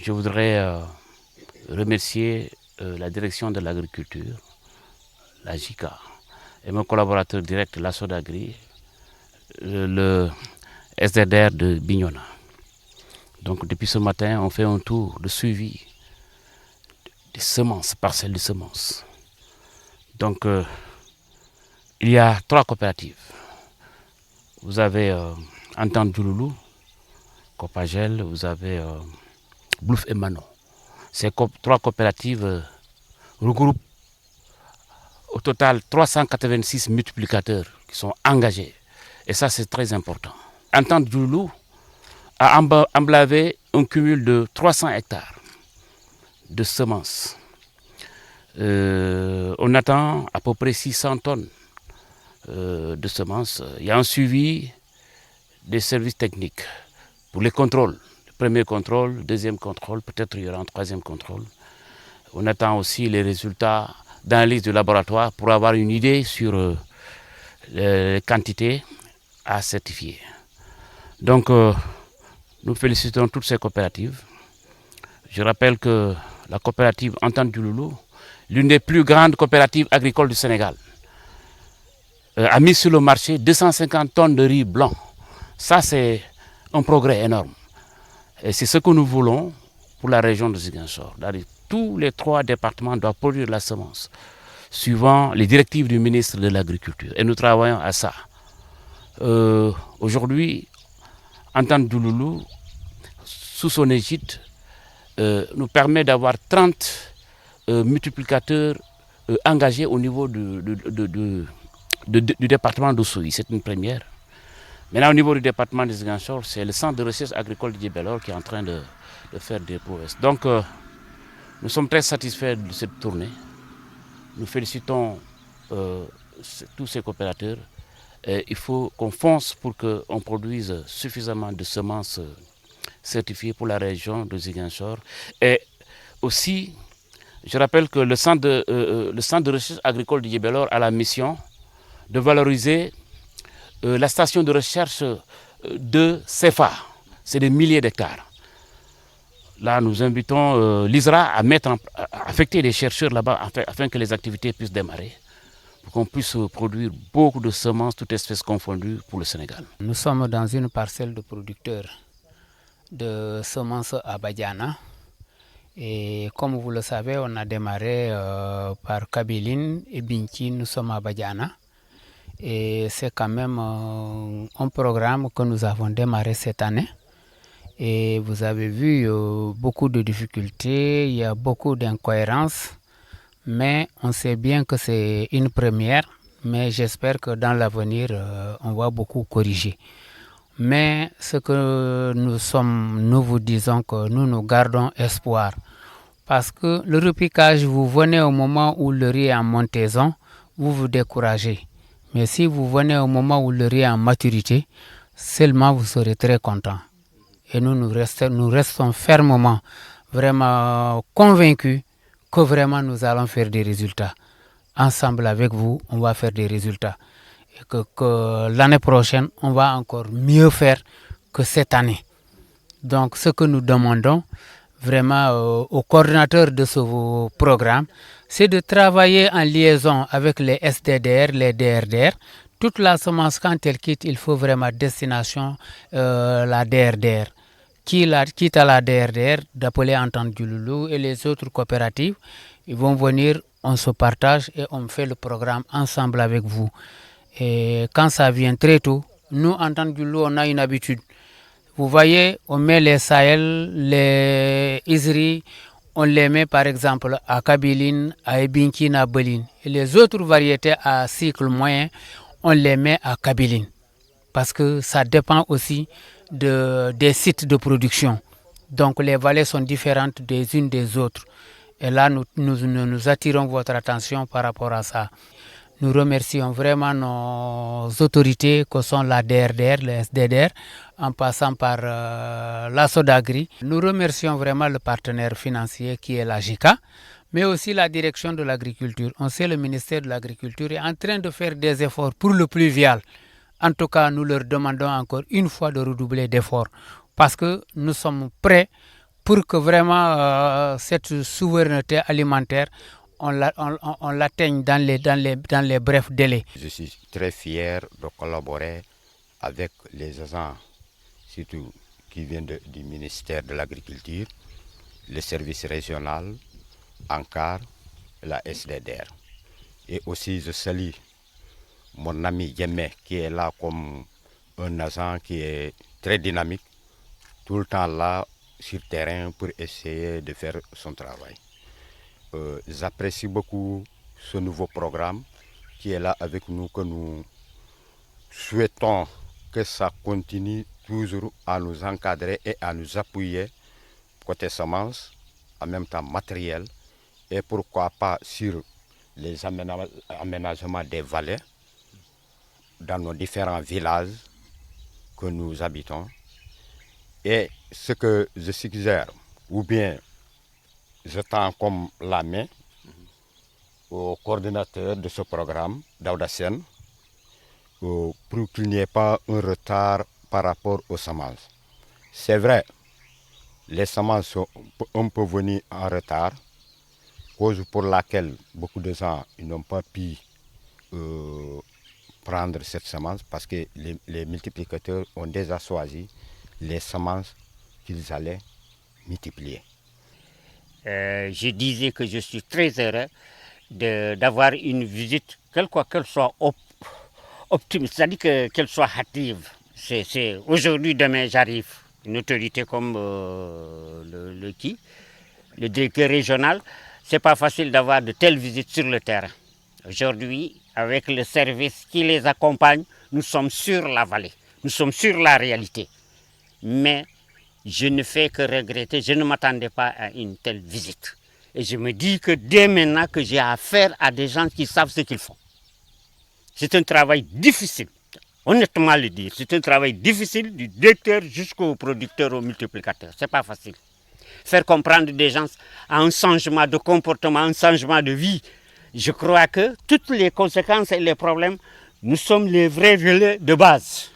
je voudrais remercier la direction de l'agriculture, la JICA, et mon collaborateur direct, la Sodagri, le SDDR de Bignona. Donc depuis ce matin, on fait un tour de suivi des semences, parcelles de semences. Donc il y a 3 coopératives. Vous avez Entente du Loulou, Copagel, vous avez Blouf et Manon. Ces 3 coopératives regroupent au total 386 multiplicateurs qui sont engagés. Et ça, c'est très important. Entente du Loulou a emblavé un cumul de 300 hectares de semences. On attend à peu près 600 tonnes de semences. Il y a un suivi des services techniques pour les contrôles. Le premier contrôle, deuxième contrôle, peut-être il y aura un troisième contrôle. On attend aussi les résultats d'analyse du laboratoire pour avoir une idée sur les quantités à certifier. Donc, nous félicitons toutes ces coopératives. Je rappelle que la coopérative Entente du Loulou, l'une des plus grandes coopératives agricoles du Sénégal, a mis sur le marché 250 tonnes de riz blanc. Ça, c'est un progrès énorme. Et c'est ce que nous voulons pour la région de Ziguinchor. Tous les 3 départements doivent produire la semence, suivant les directives du ministre de l'Agriculture. Et nous travaillons à ça. Aujourd'hui, Entente du Loulou, sous son égide, nous permet d'avoir 30 multiplicateurs engagés au niveau du département d'Oussouye. C'est une première. Maintenant, au niveau du département de Ziguinchor, c'est le centre de recherche agricole de Djibélor qui est en train de faire des prouesses. Donc, nous sommes très satisfaits de cette tournée. Nous félicitons tous ces coopérateurs. Il faut qu'on fonce pour qu'on produise suffisamment de semences certifiées pour la région de Ziguinchor. Et aussi, je rappelle que le centre de recherche agricole de Djibélor a la mission de valoriser la station de recherche de CEFA. C'est des milliers d'hectares. Là, nous invitons l'ISRA à affecter des chercheurs là-bas afin que les activités puissent démarrer, pour qu'on puisse produire beaucoup de semences, toutes espèces confondues pour le Sénégal. Nous sommes dans une parcelle de producteurs de semences à Badiana. Et comme vous le savez, on a démarré par Kabiline et Binti, nous sommes à Badiana. Et c'est quand même un programme que nous avons démarré cette année. Et vous avez vu beaucoup de difficultés, il y a beaucoup d'incohérences. Mais on sait bien que c'est une première. Mais j'espère que dans l'avenir, on va beaucoup corriger. Mais ce que nous vous disons que nous gardons espoir. Parce que le repiquage, vous venez au moment où le riz est en montaison, vous vous découragez. Mais si vous venez au moment où le riz est en maturité, seulement vous serez très content. Et nous restons fermement, vraiment convaincus que vraiment nous allons faire des résultats. Ensemble avec vous, on va faire des résultats. Et que l'année prochaine, on va encore mieux faire que cette année. Donc ce que nous demandons vraiment aux coordinateurs de ce programme, c'est de travailler en liaison avec les SDDR, les DRDR. Toute la semence, quand elle quitte, il faut vraiment destination la DRDR. Quitte à la DRDR, d'appeler Entente du Loulou et les autres coopératives, ils vont venir, on se partage et on fait le programme ensemble avec vous. Et quand ça vient très tôt, nous, Entente du Loulou, on a une habitude. Vous voyez, on met les Sahel, les Isri, on les met par exemple à Kabiline, à Ebinkin, à Beline. Et les autres variétés à cycle moyen, on les met à Kabiline. Parce que ça dépend aussi des sites de production. Donc les vallées sont différentes des unes des autres. Et là, nous attirons votre attention par rapport à ça. Nous remercions vraiment nos autorités que sont la DRDR, le SDDR, en passant par la Sodagri. Nous remercions vraiment le partenaire financier qui est la JICA, mais aussi la direction de l'agriculture. On sait le ministère de l'Agriculture est en train de faire des efforts pour le pluvial. En tout cas, nous leur demandons encore une fois de redoubler d'efforts parce que nous sommes prêts pour que vraiment cette souveraineté alimentaire, on l'atteigne dans les brefs délais. Je suis très fier de collaborer avec les agents, surtout qui viennent du ministère de l'Agriculture, le service régional, ANCAR, la SDDR. Et aussi je salue mon ami Yemé qui est là comme un agent qui est très dynamique, tout le temps là sur terrain pour essayer de faire son travail. J'apprécie beaucoup ce nouveau programme qui est là avec nous, que nous souhaitons que ça continue toujours à nous encadrer et à nous appuyer côté semences, en même temps matériel, et pourquoi pas sur les aménagements des vallées dans nos différents villages que nous habitons. Et ce que je suggère, ou bien je tends comme la main au coordinateur de ce programme, Daouda Sen, pour qu'il n'y ait pas un retard par rapport aux semences. C'est vrai, les semences on peut venir en retard, cause pour laquelle beaucoup de gens n'ont pas pu prendre cette semence parce que les multiplicateurs ont déjà choisi les semences qu'ils allaient multiplier. Je disais que je suis très heureux d'avoir une visite, quelle qu'elle soit optimiste, c'est-à-dire qu'elle soit hâtive. C'est aujourd'hui, demain, j'arrive. Une autorité comme le directeur régional, c'est pas facile d'avoir de telles visites sur le terrain. Aujourd'hui, avec le service qui les accompagne, nous sommes sur la vallée, nous sommes sur la réalité. Mais je ne fais que regretter, je ne m'attendais pas à une telle visite. Et je me dis que dès maintenant que j'ai affaire à des gens qui savent ce qu'ils font. C'est un travail difficile, honnêtement le dire. C'est un travail difficile du directeur jusqu'au producteur, au multiplicateur. C'est pas facile. Faire comprendre des gens à un changement de comportement, un changement de vie. Je crois que toutes les conséquences et les problèmes, nous sommes les vrais relais de base.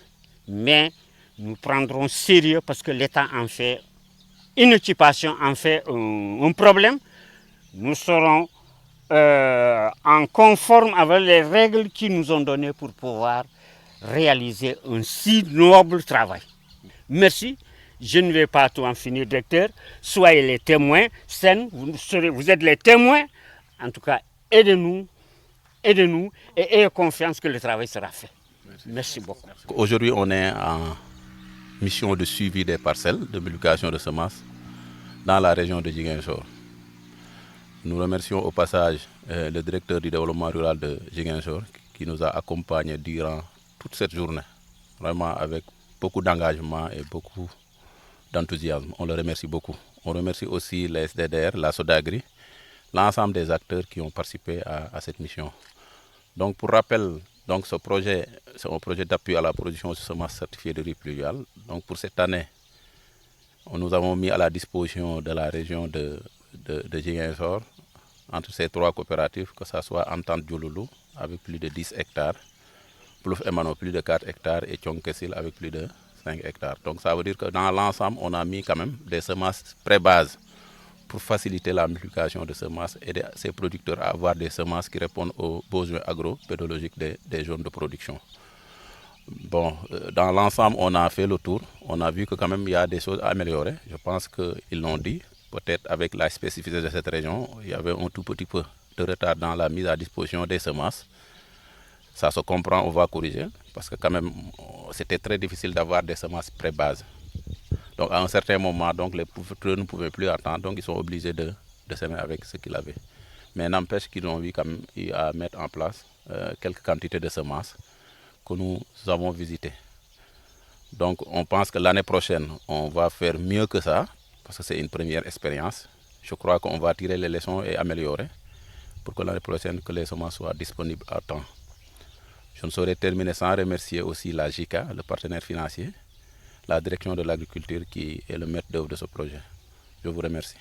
Mais nous prendrons sérieux parce que l'État en fait une occupation, en fait un problème. Nous serons en conforme avec les règles qu'ils nous ont données pour pouvoir réaliser un si noble travail. Merci. Je ne vais pas tout en finir, directeur. Soyez les témoins. Vous êtes les témoins. En tout cas, aidez-nous et ayez confiance que le travail sera fait. Merci beaucoup. Aujourd'hui, on est en mission de suivi des parcelles de multiplication de semences dans la région de Ziguinchor. Nous remercions au passage le directeur du développement rural de Ziguinchor qui nous a accompagnés durant toute cette journée, vraiment avec beaucoup d'engagement et beaucoup d'enthousiasme. On le remercie beaucoup. On remercie aussi la SDDR, la Sodagri, l'ensemble des acteurs qui ont participé à cette mission. Donc pour rappel, donc ce projet, c'est un projet d'appui à la production de semences certifiées de riz pluvial. Donc pour cette année, nous avons mis à la disposition de la région de Ziguinchor, entre ces trois coopératives, que ce soit Entente Djouloulou avec plus de 10 hectares, Plouf Emano plus de 4 hectares et Tchonkessil avec plus de 5 hectares. Donc ça veut dire que dans l'ensemble, on a mis quand même des semences pré-bases pour faciliter la multiplication de semences et aider ces producteurs à avoir des semences qui répondent aux besoins agro-pédologiques des zones de production. Bon, dans l'ensemble, on a fait le tour. On a vu que quand même il y a des choses à améliorer. Je pense qu'ils l'ont dit. Peut-être avec la spécificité de cette région, il y avait un tout petit peu de retard dans la mise à disposition des semences. Ça se comprend, on va corriger, parce que quand même, c'était très difficile d'avoir des semences pré-base. Donc à un certain moment, donc, les producteurs ne pouvaient plus attendre, donc ils sont obligés de semer avec ce qu'ils avaient. Mais n'empêche qu'ils ont vu quand même à mettre en place quelques quantités de semences que nous avons visitées. Donc on pense que l'année prochaine, on va faire mieux que ça, parce que c'est une première expérience. Je crois qu'on va tirer les leçons et améliorer pour que l'année prochaine, que les semences soient disponibles à temps. Je ne saurais terminer sans remercier aussi la JICA, le partenaire financier, la direction de l'agriculture qui est le maître d'œuvre de ce projet. Je vous remercie.